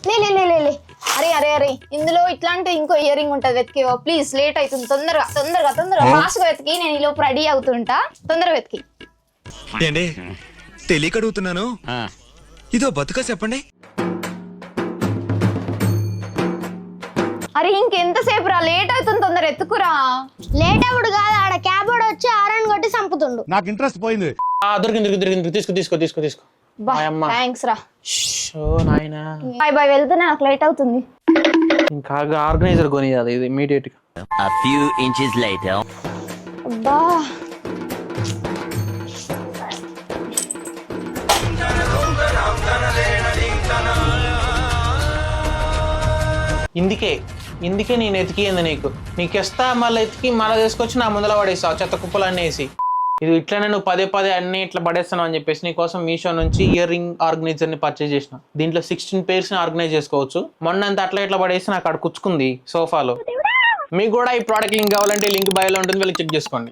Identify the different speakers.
Speaker 1: లే. అరే అరే అరే ఇందులో ఇట్లాంటి ఇంకో ఇయర్ రింగ్ ఉంటది, వెతికివో ప్లీజ్. లేట్ అవుతుంది, తొందరగా ఫాస్ట్ గా వెతికి. నేను ఈలోపు రెడీ అవుతుంటా, తొందరగా వెతికి.
Speaker 2: ఏండి తెలియక అడుగుతున్నాను, ఇదో బతుక చెప్పండి.
Speaker 1: అరే ఇంకెంతసేపు రా, లేట్ అవుతుంది, తొందర ఎత్తుకురా.
Speaker 3: లేట్ అవ్వడు కాదు, ఆడ క్యాబ్ వాడు వచ్చి ఆరని కొట్టి చంపుతుండు.
Speaker 4: నాకు ఇంట్రెస్ట్ పోయింది.
Speaker 5: దొరికింది తీసుకో
Speaker 1: థ్యాంక్స్ రా.
Speaker 5: నాయనా
Speaker 1: బాయ్ వెళ్తున్నా, నాకు లేట్ అవుతుంది.
Speaker 5: ఇంకా ఆర్గనైజర్ కొని ఇది ఇమీడియట్ గా.
Speaker 6: A few inches later.
Speaker 1: అబ్బా
Speaker 5: ఇందుకే నేను ఎతికింది నీకు ఇస్తా, మళ్ళీ ఎతికి మళ్ళీ తీసుకొచ్చి నా ముందర పడేస్తావు చెత్త కుప్పలు అన్నీ వేసి. ఇది ఇట్లనే నువ్వు పదే అన్ని ఇట్లా పడేస్తాను అని చెప్పేసి నీకోసం మీషో నుంచి ఇయర్ రింగ్ ఆర్గనైజర్ ని పర్చేజ్ చేసిన. దీంట్లో 16 pairs ని ఆర్గనైజ్ చేసుకోవచ్చు. మొన్నంత అట్లా ఇట్లా పడేసి నాకు అక్కడ కుచ్చుకుంది సోఫాలో. మీకు కూడా ఈ ప్రోడక్ట్ లింక్ కావాలంటే లింక్ బయోలో ఉంటుంది, వెళ్ళి చెక్ చేసుకోండి.